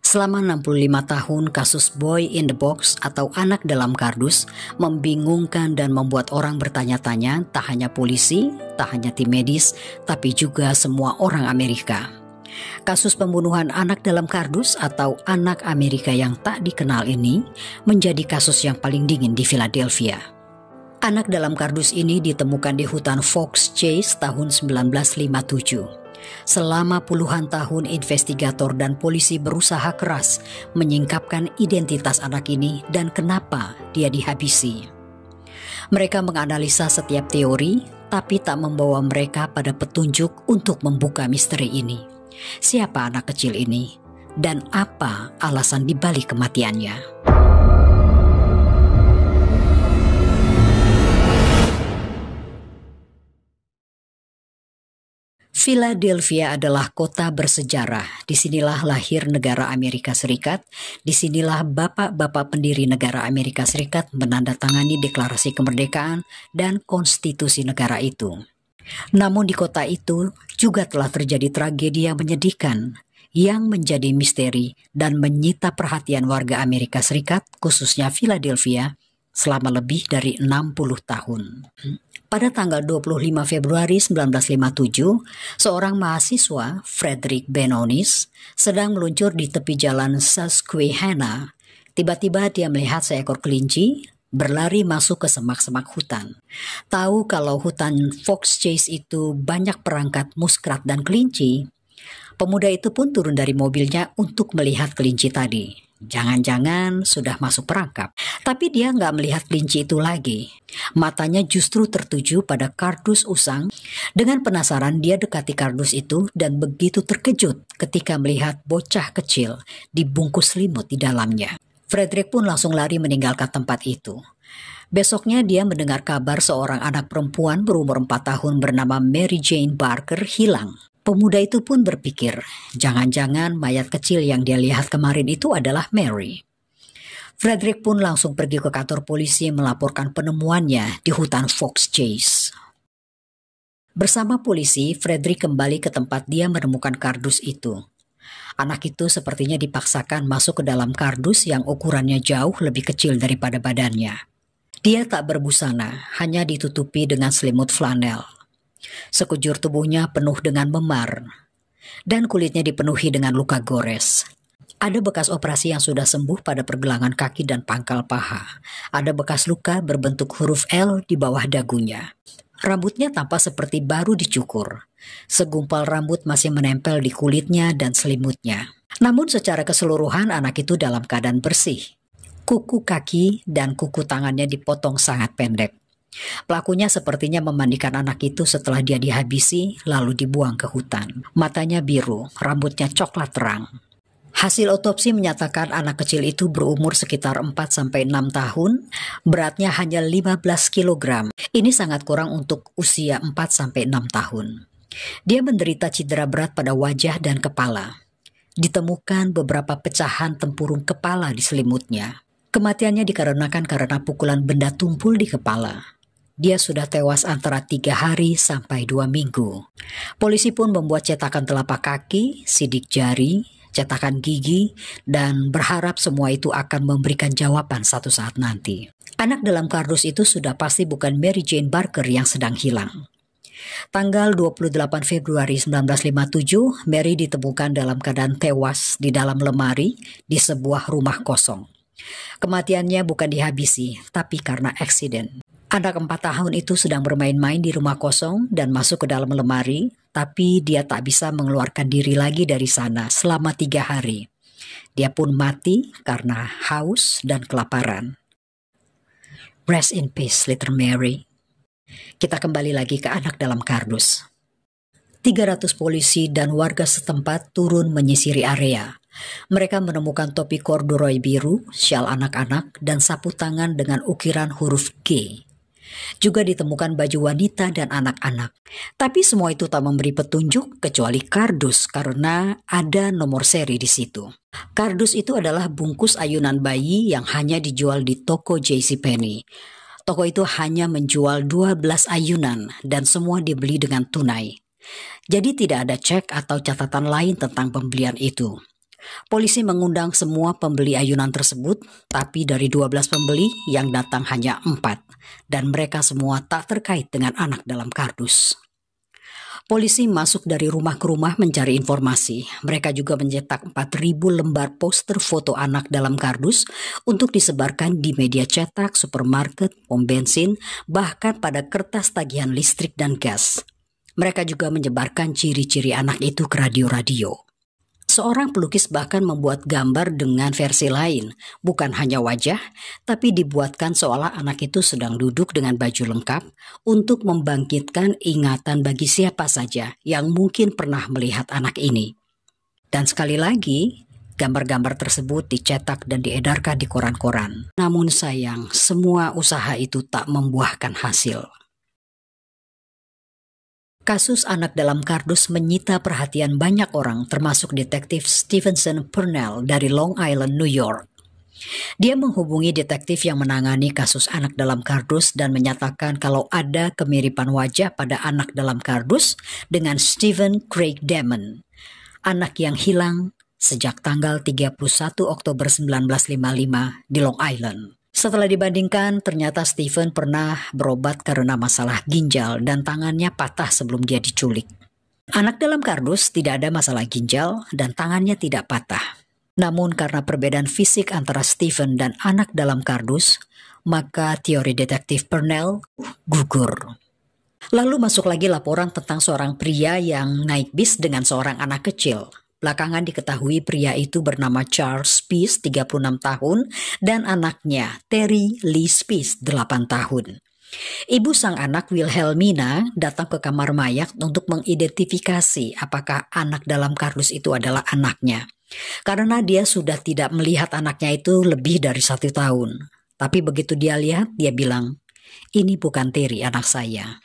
Selama 65 tahun, kasus Boy in the Box atau anak dalam kardus membingungkan dan membuat orang bertanya-tanya, tak hanya polisi, tak hanya tim medis, tapi juga semua orang Amerika. Kasus pembunuhan anak dalam kardus atau anak Amerika yang tak dikenal ini menjadi kasus yang paling dingin di Philadelphia. Anak dalam kardus ini ditemukan di hutan Fox Chase tahun 1957. Selama puluhan tahun investigator dan polisi berusaha keras menyingkapkan identitas anak ini dan kenapa dia dihabisi. Mereka menganalisa setiap teori, tapi tak membawa mereka pada petunjuk untuk membuka misteri ini. Siapa anak kecil ini? Dan apa alasan dibalik kematiannya? Philadelphia adalah kota bersejarah. Disinilah lahir negara Amerika Serikat. Disinilah bapak-bapak pendiri negara Amerika Serikat menandatangani deklarasi kemerdekaan dan konstitusi negara itu. Namun di kota itu juga telah terjadi tragedi yang menyedihkan, yang menjadi misteri dan menyita perhatian warga Amerika Serikat, khususnya Philadelphia, selama lebih dari 60 tahun. Pada tanggal 25 Februari 1957, seorang mahasiswa, Frederick Benonis, sedang meluncur di tepi jalan Susquehanna. Tiba-tiba dia melihat seekor kelinci berlari masuk ke semak-semak hutan. Tahu kalau hutan Fox Chase itu banyak perangkat muskrat dan kelinci, pemuda itu pun turun dari mobilnya untuk melihat kelinci tadi. Jangan-jangan sudah masuk perangkap. Tapi dia nggak melihat kelinci itu lagi. Matanya justru tertuju pada kardus usang. Dengan penasaran dia dekati kardus itu dan begitu terkejut ketika melihat bocah kecil dibungkus selimut di dalamnya. Frederick pun langsung lari meninggalkan tempat itu. Besoknya dia mendengar kabar seorang anak perempuan berumur 4 tahun bernama Mary Jane Barker hilang. Pemuda itu pun berpikir, jangan-jangan mayat kecil yang dia lihat kemarin itu adalah Mary. Frederick pun langsung pergi ke kantor polisi melaporkan penemuannya di hutan Fox Chase. Bersama polisi, Frederick kembali ke tempat dia menemukan kardus itu. Anak itu sepertinya dipaksakan masuk ke dalam kardus yang ukurannya jauh lebih kecil daripada badannya. Dia tak berbusana, hanya ditutupi dengan selimut flanel. Sekujur tubuhnya penuh dengan memar, dan kulitnya dipenuhi dengan luka gores. Ada bekas operasi yang sudah sembuh pada pergelangan kaki dan pangkal paha. Ada bekas luka berbentuk huruf L di bawah dagunya. Rambutnya tampak seperti baru dicukur. Segumpal rambut masih menempel di kulitnya dan selimutnya. Namun secara keseluruhan anak itu dalam keadaan bersih. Kuku kaki dan kuku tangannya dipotong sangat pendek. Pelakunya sepertinya memandikan anak itu setelah dia dihabisi lalu dibuang ke hutan. Matanya biru, rambutnya coklat terang. Hasil otopsi menyatakan anak kecil itu berumur sekitar 4-6 tahun, beratnya hanya 15 kg. Ini sangat kurang untuk usia 4-6 tahun. Dia menderita cedera berat pada wajah dan kepala. Ditemukan beberapa pecahan tempurung kepala di selimutnya. Kematiannya dikarenakan karena pukulan benda tumpul di kepala. Dia sudah tewas antara 3 hari sampai 2 minggu. Polisi pun membuat cetakan telapak kaki, sidik jari, cetakan gigi, dan berharap semua itu akan memberikan jawaban satu saat nanti. Anak dalam kardus itu sudah pasti bukan Mary Jane Barker yang sedang hilang. Tanggal 28 Februari 1957, Mary ditemukan dalam keadaan tewas di dalam lemari di sebuah rumah kosong. Kematiannya bukan dihabisi, tapi karena aksiden. Anak 4 tahun itu sedang bermain-main di rumah kosong dan masuk ke dalam lemari, tapi dia tak bisa mengeluarkan diri lagi dari sana selama 3 hari. Dia pun mati karena haus dan kelaparan. Rest in peace, little Mary. Kita kembali lagi ke anak dalam kardus. 300 polisi dan warga setempat turun menyisiri area. Mereka menemukan topi corduroy biru, syal anak-anak, dan sapu tangan dengan ukiran huruf G. Juga ditemukan baju wanita dan anak-anak. Tapi semua itu tak memberi petunjuk kecuali kardus karena ada nomor seri di situ. Kardus itu adalah bungkus ayunan bayi yang hanya dijual di toko JCPenney. Toko itu hanya menjual 12 ayunan dan semua dibeli dengan tunai. Jadi tidak ada cek atau catatan lain tentang pembelian itu. Polisi mengundang semua pembeli ayunan tersebut, tapi dari 12 pembeli yang datang hanya 4, dan mereka semua tak terkait dengan anak dalam kardus. Polisi masuk dari rumah ke rumah mencari informasi. Mereka juga mencetak 4.000 lembar poster foto anak dalam kardus untuk disebarkan di media cetak, supermarket, pom bensin, bahkan pada kertas tagihan listrik dan gas. Mereka juga menyebarkan ciri-ciri anak itu ke radio-radio. Seorang pelukis bahkan membuat gambar dengan versi lain, bukan hanya wajah, tapi dibuatkan seolah anak itu sedang duduk dengan baju lengkap untuk membangkitkan ingatan bagi siapa saja yang mungkin pernah melihat anak ini. Dan sekali lagi, gambar-gambar tersebut dicetak dan diedarkan di koran-koran. Namun sayang, semua usaha itu tak membuahkan hasil. Kasus anak dalam kardus menyita perhatian banyak orang, termasuk detektif Stevenson Purnell dari Long Island, New York. Dia menghubungi detektif yang menangani kasus anak dalam kardus dan menyatakan kalau ada kemiripan wajah pada anak dalam kardus dengan Stephen Craig Damon, anak yang hilang sejak tanggal 31 Oktober 1955 di Long Island. Setelah dibandingkan, ternyata Stephen pernah berobat karena masalah ginjal dan tangannya patah sebelum dia diculik. Anak dalam kardus tidak ada masalah ginjal dan tangannya tidak patah. Namun karena perbedaan fisik antara Stephen dan anak dalam kardus, maka teori detektif Purnell gugur. Lalu masuk lagi laporan tentang seorang pria yang naik bis dengan seorang anak kecil. Belakangan diketahui pria itu bernama Charles Spies, 36 tahun, dan anaknya Terry Lee Spies, 8 tahun. Ibu sang anak Wilhelmina datang ke kamar mayat untuk mengidentifikasi apakah anak dalam kardus itu adalah anaknya. Karena dia sudah tidak melihat anaknya itu lebih dari 1 tahun. Tapi begitu dia lihat, dia bilang, "Ini bukan Terry, anak saya."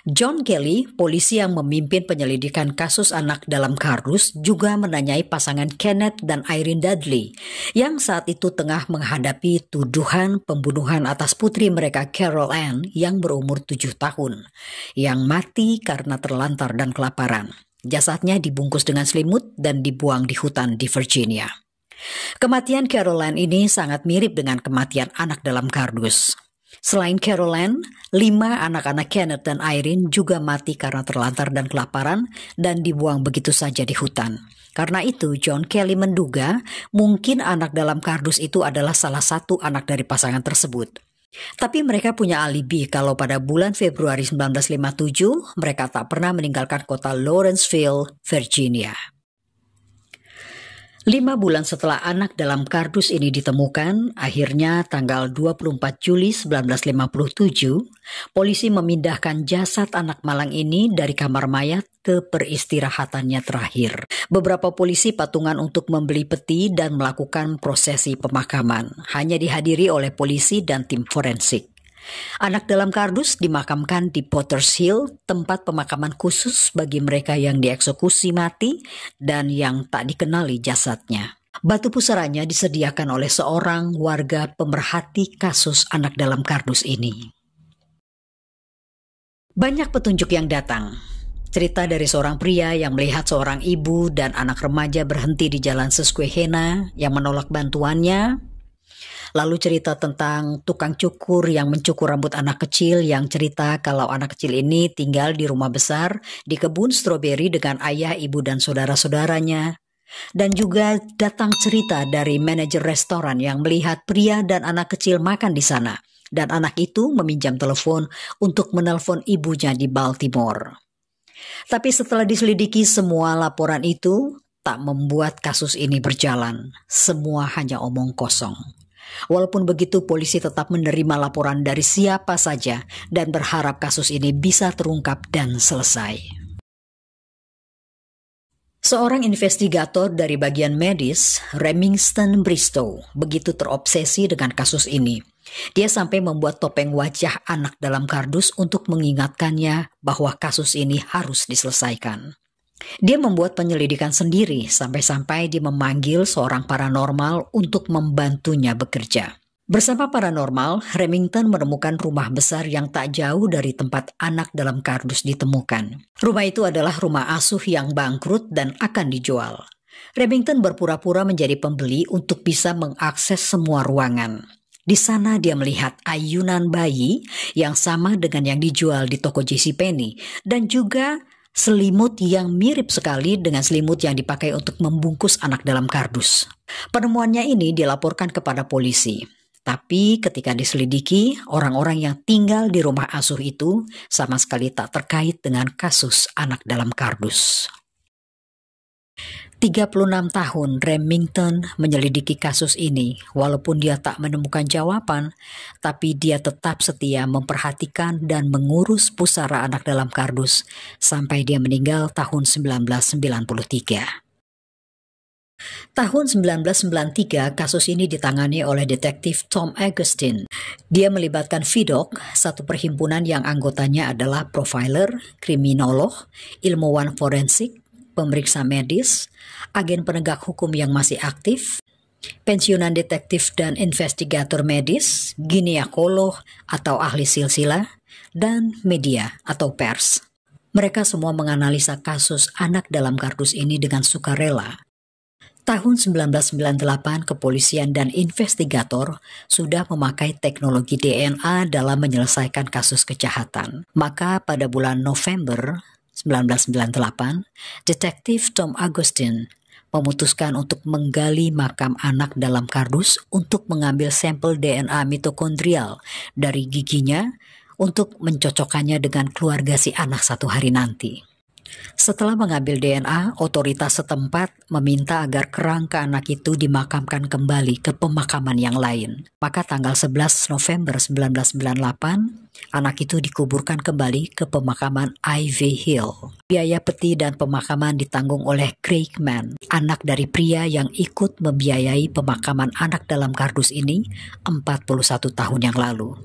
John Kelly, polisi yang memimpin penyelidikan kasus anak dalam kardus, juga menanyai pasangan Kenneth dan Irene Dudley yang saat itu tengah menghadapi tuduhan pembunuhan atas putri mereka Carol Ann yang berumur 7 tahun, yang mati karena terlantar dan kelaparan. Jasadnya dibungkus dengan selimut dan dibuang di hutan di Virginia. Kematian Carol Ann ini sangat mirip dengan kematian anak dalam kardus. Selain Carol Ann, 5 anak-anak Kenneth dan Irene juga mati karena terlantar dan kelaparan dan dibuang begitu saja di hutan. Karena itu, John Kelly menduga mungkin anak dalam kardus itu adalah salah satu anak dari pasangan tersebut. Tapi mereka punya alibi kalau pada bulan Februari 1957 mereka tak pernah meninggalkan kota Lawrenceville, Virginia. 5 bulan setelah anak dalam kardus ini ditemukan, akhirnya tanggal 24 Juli 1957, polisi memindahkan jasad anak malang ini dari kamar mayat ke peristirahatannya terakhir. Beberapa polisi patungan untuk membeli peti dan melakukan prosesi pemakaman, hanya dihadiri oleh polisi dan tim forensik. Anak dalam kardus dimakamkan di Potter's Hill, tempat pemakaman khusus bagi mereka yang dieksekusi mati dan yang tak dikenali jasadnya. Batu pusaranya disediakan oleh seorang warga pemerhati kasus anak dalam kardus ini. Banyak petunjuk yang datang. Cerita dari seorang pria yang melihat seorang ibu dan anak remaja berhenti di jalan Susquehanna yang menolak bantuannya. Lalu cerita tentang tukang cukur yang mencukur rambut anak kecil yang cerita kalau anak kecil ini tinggal di rumah besar di kebun stroberi dengan ayah, ibu, dan saudara-saudaranya. Dan juga datang cerita dari manajer restoran yang melihat pria dan anak kecil makan di sana. Dan anak itu meminjam telepon untuk menelpon ibunya di Baltimore. Tapi setelah diselidiki semua laporan itu tak membuat kasus ini berjalan. Semua hanya omong kosong. Walaupun begitu, polisi tetap menerima laporan dari siapa saja dan berharap kasus ini bisa terungkap dan selesai. Seorang investigator dari bagian medis, Remington Bristow, begitu terobsesi dengan kasus ini. Dia sampai membuat topeng wajah anak dalam kardus untuk mengingatkannya bahwa kasus ini harus diselesaikan. Dia membuat penyelidikan sendiri sampai-sampai dia memanggil seorang paranormal untuk membantunya bekerja. Bersama paranormal, Remington menemukan rumah besar yang tak jauh dari tempat anak dalam kardus ditemukan. Rumah itu adalah rumah asuh yang bangkrut dan akan dijual. Remington berpura-pura menjadi pembeli untuk bisa mengakses semua ruangan. Di sana dia melihat ayunan bayi yang sama dengan yang dijual di toko JCPenney dan juga selimut yang mirip sekali dengan selimut yang dipakai untuk membungkus anak dalam kardus. Penemuannya ini dilaporkan kepada polisi. Tapi ketika diselidiki, orang-orang yang tinggal di rumah asuh itu sama sekali tak terkait dengan kasus anak dalam kardus. 36 tahun Remington menyelidiki kasus ini. Walaupun dia tak menemukan jawaban, tapi dia tetap setia memperhatikan dan mengurus pusara anak dalam kardus sampai dia meninggal tahun 1993. Tahun 1993, kasus ini ditangani oleh detektif Tom Augustine. Dia melibatkan VDOC, satu perhimpunan yang anggotanya adalah profiler, kriminolog, ilmuwan forensik, pemeriksa medis, agen penegak hukum yang masih aktif, pensiunan detektif dan investigator medis, ginekolog atau ahli silsilah, dan media atau pers. Mereka semua menganalisa kasus anak dalam kardus ini dengan sukarela. Tahun 1998, kepolisian dan investigator sudah memakai teknologi DNA dalam menyelesaikan kasus kejahatan. Maka pada bulan November 1998, detektif Tom Augustine memutuskan untuk menggali makam anak dalam kardus untuk mengambil sampel DNA mitokondrial dari giginya untuk mencocokkannya dengan keluarga si anak satu hari nanti. Setelah mengambil DNA, otoritas setempat meminta agar kerangka anak itu dimakamkan kembali ke pemakaman yang lain. Maka tanggal 11 November 1998, anak itu dikuburkan kembali ke pemakaman Ivy Hill. Biaya peti dan pemakaman ditanggung oleh Craig Mann, anak dari pria yang ikut membiayai pemakaman anak dalam kardus ini 41 tahun yang lalu.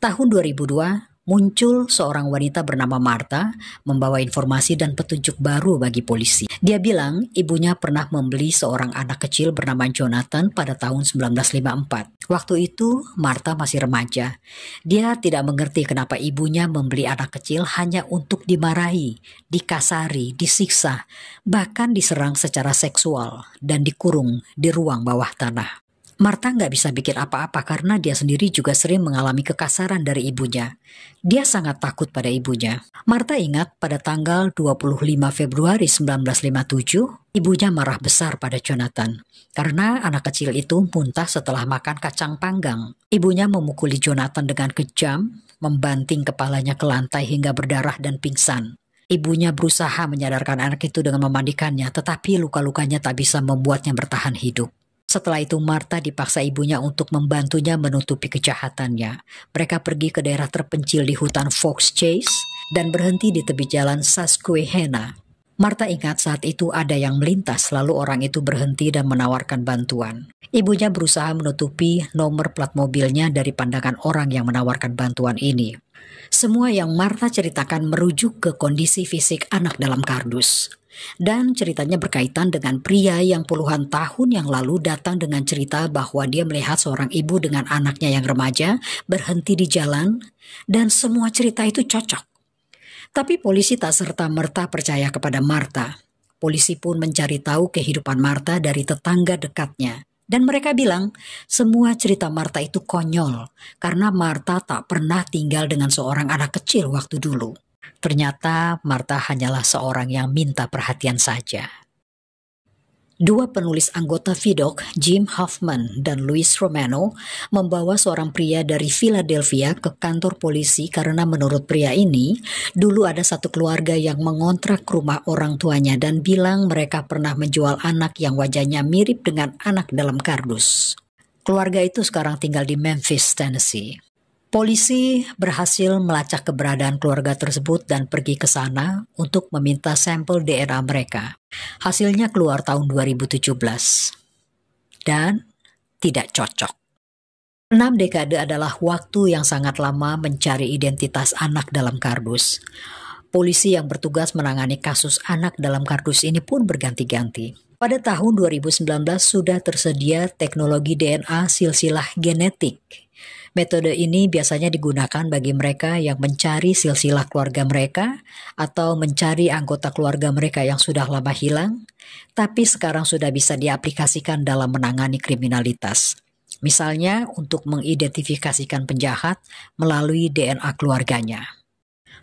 Tahun 2002, muncul seorang wanita bernama Martha membawa informasi dan petunjuk baru bagi polisi. Dia bilang ibunya pernah membeli seorang anak kecil bernama Jonathan pada tahun 1954. Waktu itu Martha masih remaja. Dia tidak mengerti kenapa ibunya membeli anak kecil hanya untuk dimarahi, dikasari, disiksa, bahkan diserang secara seksual dan dikurung di ruang bawah tanah. Martha nggak bisa bikin apa-apa karena dia sendiri juga sering mengalami kekasaran dari ibunya. Dia sangat takut pada ibunya. Martha ingat pada tanggal 25 Februari 1957, ibunya marah besar pada Jonathan. Karena anak kecil itu muntah setelah makan kacang panggang. Ibunya memukuli Jonathan dengan kejam, membanting kepalanya ke lantai hingga berdarah dan pingsan. Ibunya berusaha menyadarkan anak itu dengan memandikannya, tetapi luka-lukanya tak bisa membuatnya bertahan hidup. Setelah itu Martha dipaksa ibunya untuk membantunya menutupi kejahatannya. Mereka pergi ke daerah terpencil di hutan Fox Chase dan berhenti di tepi jalan Susquehanna. Martha ingat saat itu ada yang melintas, lalu orang itu berhenti dan menawarkan bantuan. Ibunya berusaha menutupi nomor plat mobilnya dari pandangan orang yang menawarkan bantuan ini. Semua yang Martha ceritakan merujuk ke kondisi fisik anak dalam kardus. Dan ceritanya berkaitan dengan pria yang puluhan tahun yang lalu datang dengan cerita bahwa dia melihat seorang ibu dengan anaknya yang remaja berhenti di jalan dan semua cerita itu cocok. Tapi polisi tak serta-merta percaya kepada Martha. Polisi pun mencari tahu kehidupan Martha dari tetangga dekatnya. Dan mereka bilang semua cerita Martha itu konyol karena Martha tak pernah tinggal dengan seorang anak kecil waktu dulu. Ternyata Martha hanyalah seorang yang minta perhatian saja. Dua penulis anggota VDOC, Jim Hoffman dan Louis Romano, membawa seorang pria dari Philadelphia ke kantor polisi karena menurut pria ini, dulu ada satu keluarga yang mengontrak rumah orang tuanya dan bilang mereka pernah menjual anak yang wajahnya mirip dengan anak dalam kardus. Keluarga itu sekarang tinggal di Memphis, Tennessee. Polisi berhasil melacak keberadaan keluarga tersebut dan pergi ke sana untuk meminta sampel DNA mereka. Hasilnya keluar tahun 2017 dan tidak cocok. 6 dekade adalah waktu yang sangat lama mencari identitas anak dalam kardus. Polisi yang bertugas menangani kasus anak dalam kardus ini pun berganti-ganti. Pada tahun 2019 sudah tersedia teknologi DNA silsilah genetik. Metode ini biasanya digunakan bagi mereka yang mencari silsilah keluarga mereka atau mencari anggota keluarga mereka yang sudah lama hilang, tapi sekarang sudah bisa diaplikasikan dalam menangani kriminalitas. Misalnya untuk mengidentifikasikan penjahat melalui DNA keluarganya.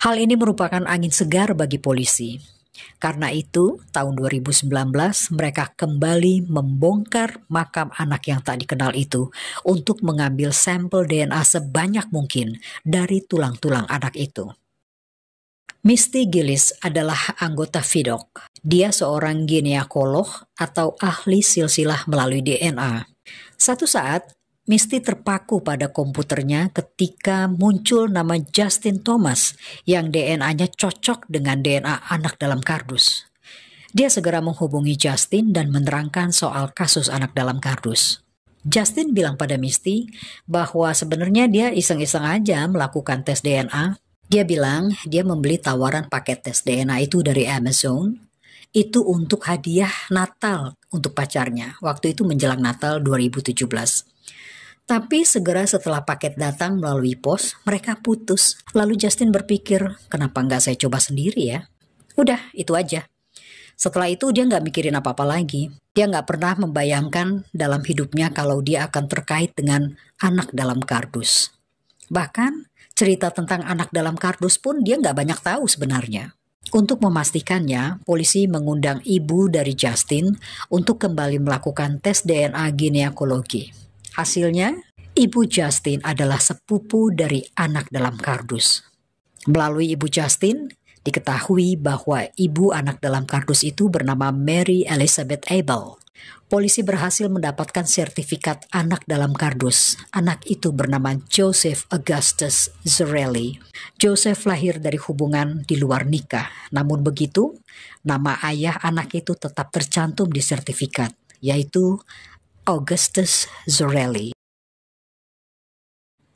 Hal ini merupakan angin segar bagi polisi. Karena itu, tahun 2019 mereka kembali membongkar makam anak yang tak dikenal itu untuk mengambil sampel DNA sebanyak mungkin dari tulang-tulang anak itu. Misty Gillis adalah anggota VDOC. Dia seorang ginekolog atau ahli silsilah melalui DNA. Satu saat, Misty terpaku pada komputernya ketika muncul nama Justin Thomas yang DNA-nya cocok dengan DNA anak dalam kardus. Dia segera menghubungi Justin dan menerangkan soal kasus anak dalam kardus. Justin bilang pada Misty bahwa sebenarnya dia iseng-iseng aja melakukan tes DNA. Dia bilang dia membeli tawaran paket tes DNA itu dari Amazon. Itu untuk hadiah Natal untuk pacarnya. Waktu itu menjelang Natal 2017. Tapi segera setelah paket datang melalui pos, mereka putus. Lalu Justin berpikir, kenapa nggak saya coba sendiri ya? Udah, itu aja. Setelah itu dia nggak mikirin apa-apa lagi. Dia nggak pernah membayangkan dalam hidupnya kalau dia akan terkait dengan anak dalam kardus. Bahkan cerita tentang anak dalam kardus pun dia nggak banyak tahu sebenarnya. Untuk memastikannya, polisi mengundang ibu dari Justin untuk kembali melakukan tes DNA ginekologi. Hasilnya, ibu Justin adalah sepupu dari anak dalam kardus. Melalui ibu Justin, diketahui bahwa ibu anak dalam kardus itu bernama Mary Elizabeth Abel. Polisi berhasil mendapatkan sertifikat anak dalam kardus. Anak itu bernama Joseph Augustus Zarelli. Joseph lahir dari hubungan di luar nikah. Namun begitu, nama ayah anak itu tetap tercantum di sertifikat, yaitu Augustus Zarelli.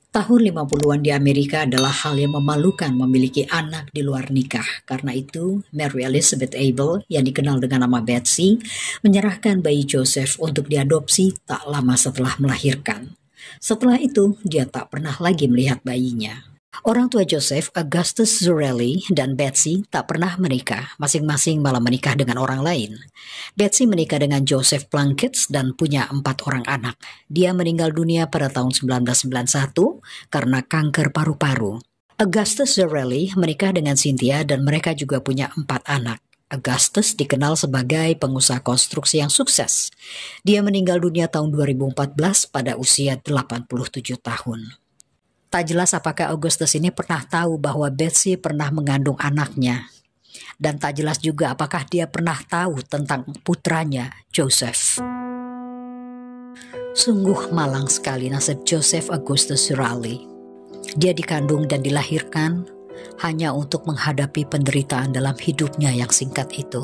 Tahun 50-an di Amerika adalah hal yang memalukan memiliki anak di luar nikah. Karena itu, Mary Elizabeth Abel yang dikenal dengan nama Betsy menyerahkan bayi Joseph untuk diadopsi tak lama setelah melahirkan. Setelah itu, dia tak pernah lagi melihat bayinya. Orang tua Joseph, Augustus Zarelli, dan Betsy tak pernah menikah, masing-masing malah menikah dengan orang lain. Betsy menikah dengan Joseph Plunkett dan punya 4 orang anak. Dia meninggal dunia pada tahun 1991 karena kanker paru-paru. Augustus Zarelli menikah dengan Cynthia dan mereka juga punya 4 anak. Augustus dikenal sebagai pengusaha konstruksi yang sukses. Dia meninggal dunia tahun 2014 pada usia 87 tahun. Tak jelas apakah Augustus ini pernah tahu bahwa Betsy pernah mengandung anaknya. Dan tak jelas juga apakah dia pernah tahu tentang putranya, Joseph. Sungguh malang sekali nasib Joseph Augustus Zarelli. Dia dikandung dan dilahirkan hanya untuk menghadapi penderitaan dalam hidupnya yang singkat itu.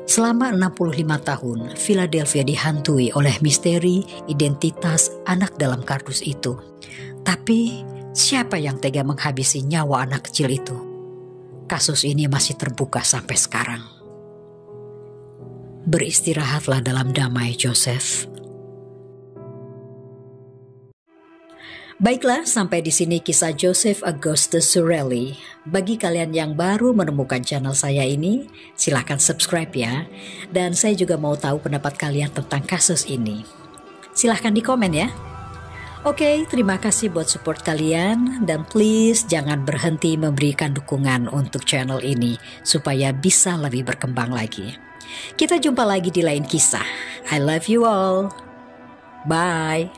Selama 65 tahun, Philadelphia dihantui oleh misteri identitas anak dalam kardus itu. Tapi siapa yang tega menghabisi nyawa anak kecil itu? Kasus ini masih terbuka sampai sekarang. Beristirahatlah dalam damai, Joseph. Baiklah, sampai di sini kisah Joseph Augustus Zarelli. Bagi kalian yang baru menemukan channel saya ini, silakan subscribe ya. Dan saya juga mau tahu pendapat kalian tentang kasus ini. Silahkan di komen ya. Oke, terima kasih buat support kalian. Dan please jangan berhenti memberikan dukungan untuk channel ini supaya bisa lebih berkembang lagi. Kita jumpa lagi di lain kisah. I love you all. Bye.